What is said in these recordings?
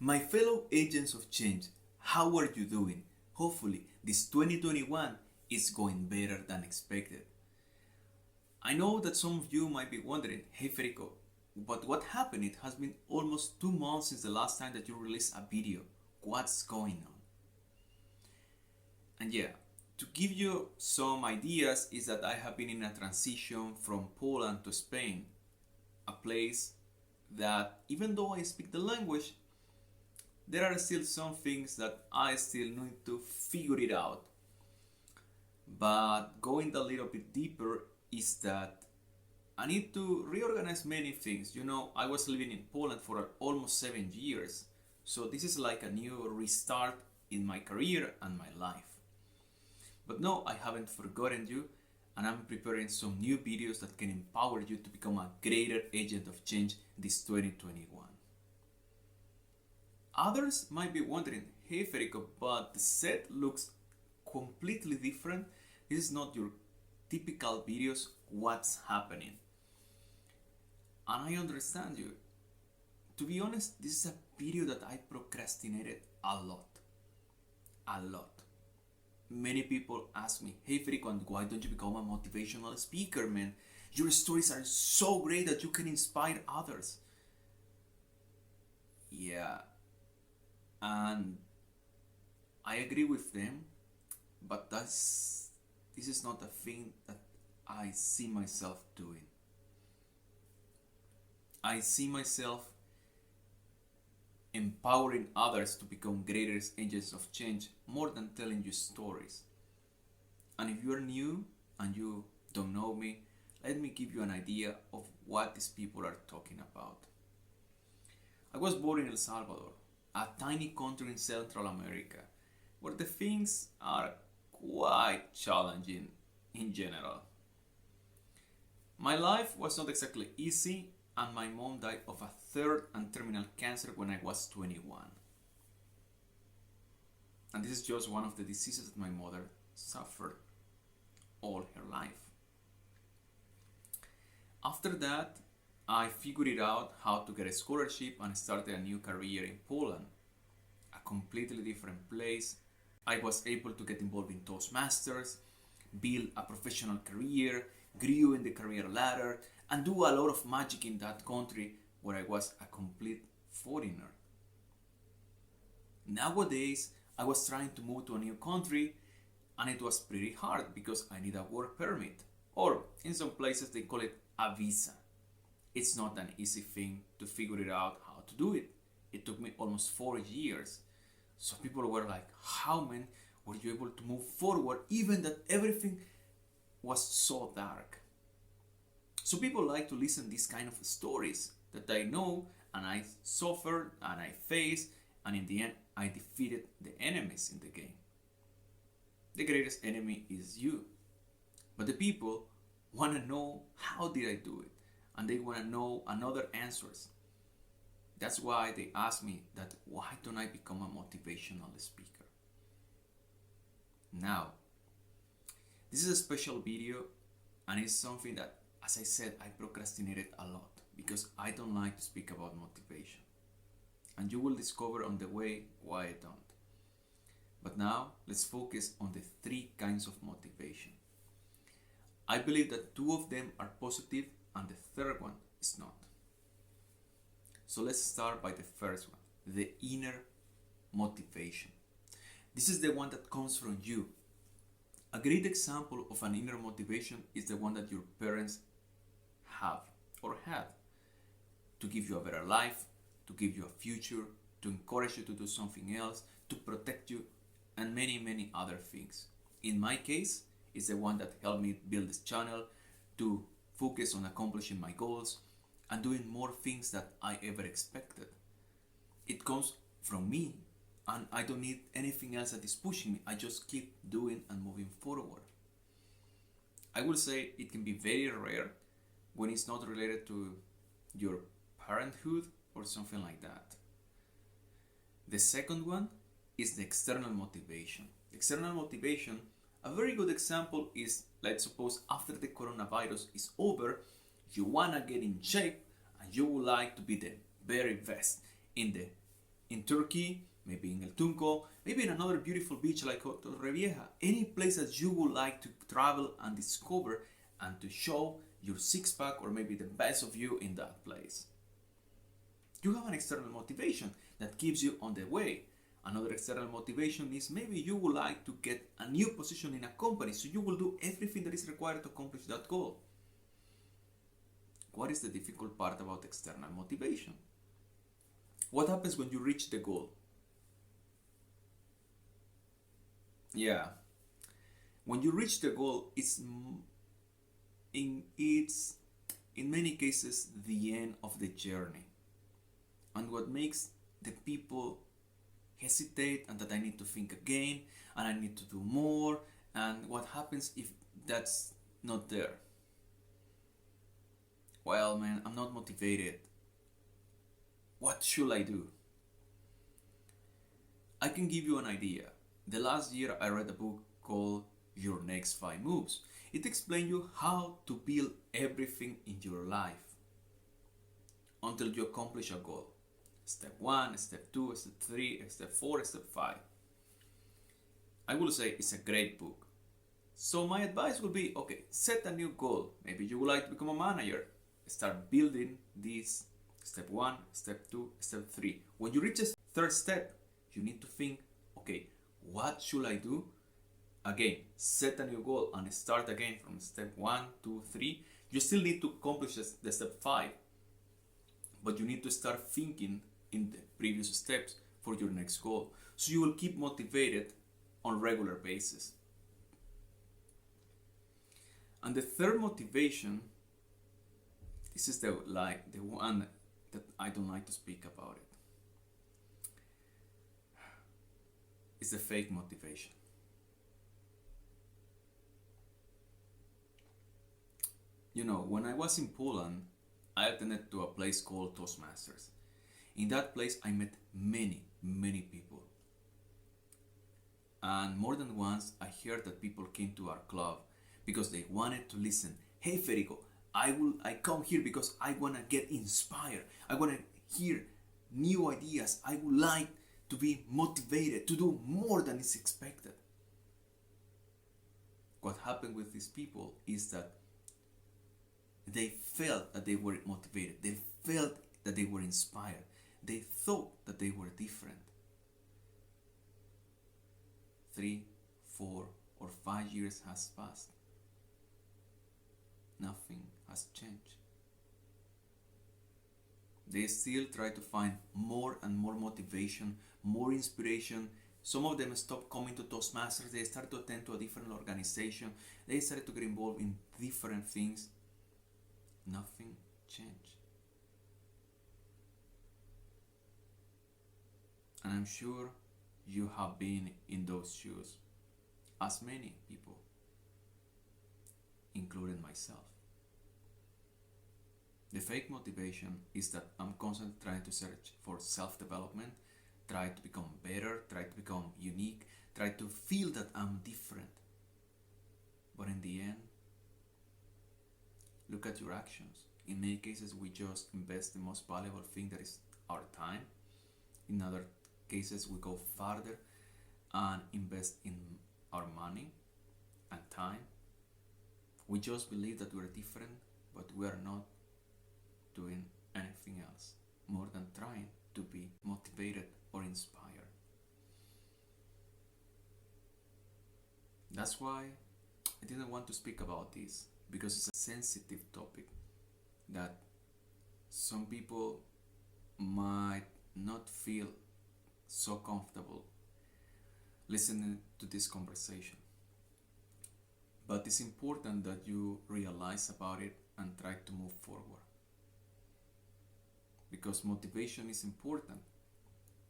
My fellow agents of change, how are you doing? Hopefully, this 2021 is going better than expected. I know that some of you might be wondering, hey Federico, but what happened? It has been almost 2 months since the last time that you released a video. What's going on? And yeah, to give you some ideas is that I have been in a transition from Poland to Spain, a place that even though I speak the language, there are still some things that I still need to figure it out. But going a little bit deeper is that I need to reorganize many things. You know, I was living in Poland for almost 7 years. So this is like a new restart in my career and my life. But no, I haven't forgotten you, and I'm preparing some new videos that can empower you to become a greater agent of change this 2021. Others might be wondering, hey Federico, but the set looks completely different. This is not your typical videos. What's happening? And I understand you. To be honest, this is a video that I procrastinated a lot. A lot. Many people ask me, hey Federico, why don't you become a motivational speaker, man? Your stories are so great that you can inspire others. Yeah, and I agree with them, but this is not a thing that I see myself doing. I see myself empowering others to become greater agents of change more than telling you stories. And if you are new and you don't know me, let me give you an idea of what these people are talking about. I was born in El Salvador, a tiny country in Central America, where the things are quite challenging in general. My life was not exactly easy, and my mom died of a third and terminal cancer when I was 21. And this is just one of the diseases that my mother suffered all her life. After that, I figured it out how to get a scholarship and started a new career in Poland, a completely different place. I was able to get involved in Toastmasters, build a professional career, grew in the career ladder, and do a lot of magic in that country where I was a complete foreigner. Nowadays, I was trying to move to a new country, and it was pretty hard because I need a work permit, or in some places they call it a visa. It's not an easy thing to figure it out how to do it. It took me almost 4 years. So people were like, how man were you able to move forward even that everything was so dark? So people like to listen these kind of stories that I know and I suffered and I faced, and in the end I defeated the enemies in the game. The greatest enemy is you. But the people want to know how did I do it, and they want to know another answers. That's why they ask me that why don't I become a motivational speaker? Now, this is a special video, and it's something that, as I said, I procrastinated a lot because I don't like to speak about motivation. And you will discover on the way why I don't. But now, let's focus on the 3 kinds of motivation. I believe that 2 of them are positive and the third one is not. So let's start by the first one, the inner motivation. This is the one that comes from you. A great example of an inner motivation is the one that your parents have or had to give you a better life, to give you a future, to encourage you to do something else, to protect you, and many, many other things. In my case, it's the one that helped me build this channel, to focus on accomplishing my goals and doing more things that I ever expected. It comes from me, and I don't need anything else that is pushing me. I just keep doing and moving forward. I will say it can be very rare when it's not related to your parenthood or something like that. The second one is the external motivation. External motivation, a very good example is, let's suppose after the coronavirus is over, you wanna get in shape and you would like to be the very best in in Turkey, maybe in El Tunco, maybe in another beautiful beach like Torrevieja, any place that you would like to travel and discover and to show your six-pack or maybe the best of you in that place. You have an external motivation that keeps you on the way. Another external motivation is maybe you would like to get a new position in a company, so you will do everything that is required to accomplish that goal. What is the difficult part about external motivation? What happens when you reach the goal? Yeah, when you reach the goal, it's in many cases the end of the journey. And what makes the people hesitate and that I need to think again and I need to do more, and what happens if that's not there? Well, man, I'm not motivated. What should I do? I can give you an idea. The last year I read a book called Your Next 5 Moves. It explains you how to build everything in your life until you accomplish a goal. Step 1, step 2, step 3, step 4, step 5. I will say it's a great book. So my advice will be, okay, set a new goal. Maybe you would like to become a manager. Start building this step 1, step 2, step 3. When you reach the third step, you need to think, okay, what should I do? Again, set a new goal and start again from step 1, 2, 3. You still need to accomplish the step 5, but you need to start thinking in the previous steps for your next goal. So you will keep motivated on regular basis. And the third motivation, this is the one that I don't like to speak about it. It's the fake motivation. You know, when I was in Poland, I attended to a place called Toastmasters. In that place, I met many people. And more than once, I heard that people came to our club because they wanted to listen. Hey, Federico, I come here because I want to get inspired. I want to hear new ideas. I would like to be motivated to do more than is expected. What happened with these people is that they felt that they were motivated. They felt that they were inspired. They thought that they were different. 3, 4, or 5 years has passed. Nothing has changed. They still try to find more and more motivation, more inspiration. Some of them stopped coming to Toastmasters. They started to attend to a different organization. They started to get involved in different things. Nothing changed. And I'm sure you have been in those shoes, as many people, including myself. The fake motivation is that I'm constantly trying to search for self-development, try to become better, try to become unique, try to feel that I'm different. But in the end, look at your actions. In many cases, we just invest the most valuable thing, that is our time. In other cases, we go farther and invest in our money and time. We just believe that we're different, but we are not doing anything else more than trying to be motivated or inspired. That's why I didn't want to speak about this, because it's a sensitive topic that some people might not feel so comfortable listening to this conversation. But it's important that you realize about it and try to move forward. Because motivation is important,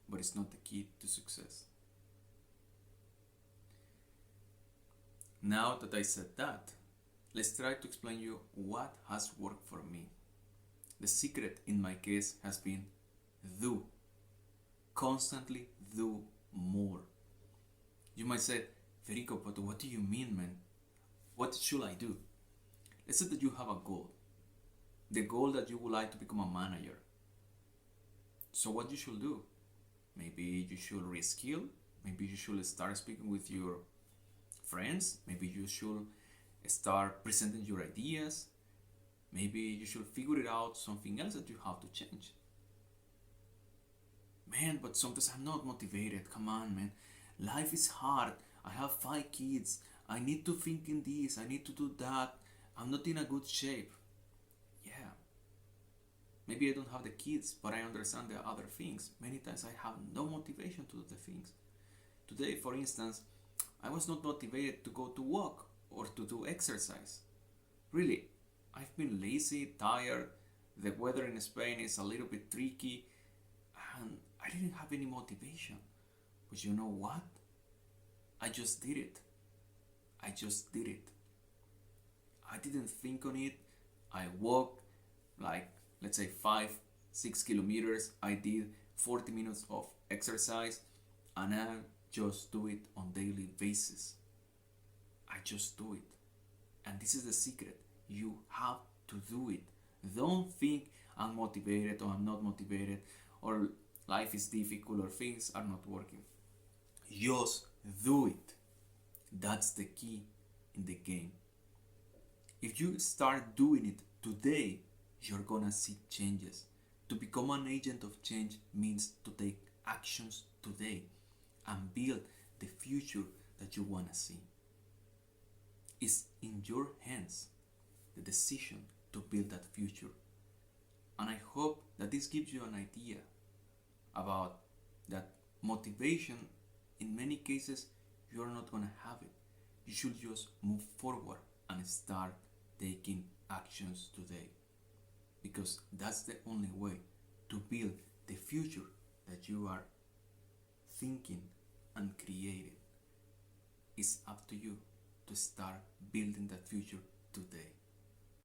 but it's not the key to success. Now that I said that, let's try to explain you what has worked for me. The secret in my case has been do. Constantly do more. You might say, Federico, but what do you mean, man? What should I do? Let's say that you have a goal. The goal that you would like to become a manager. So what you should do? Maybe you should reskill. Maybe you should start speaking with your friends. Maybe you should start presenting your ideas. Maybe you should figure it out something else that you have to change. Man, but sometimes I'm not motivated. Come on, man. Life is hard. I have 5 kids. I need to think in this. I need to do that. I'm not in a good shape. Yeah. Maybe I don't have the kids, but I understand the other things. Many times I have no motivation to do the things. Today, for instance, I was not motivated to go to walk or to do exercise. Really, I've been lazy, tired. The weather in Spain is a little bit tricky, and I didn't have any motivation. But you know what? I just did it. I just did it. I didn't think on it. I walked like, let's say 5-6 kilometers. I did 40 minutes of exercise, and I just do it on daily basis. I just do it. And this is the secret. You have to do it. Don't think I'm motivated or I'm not motivated or life is difficult or things are not working. Just do it. That's the key in the game. If you start doing it today, you're gonna see changes. To become an agent of change means to take actions today and build the future that you wanna see. It's in your hands, the decision to build that future. And I hope that this gives you an idea about that motivation. In many cases, you're not gonna have it. You should just move forward and start taking actions today. Because that's the only way to build the future that you are thinking and creating. It's up to you to start building that future today.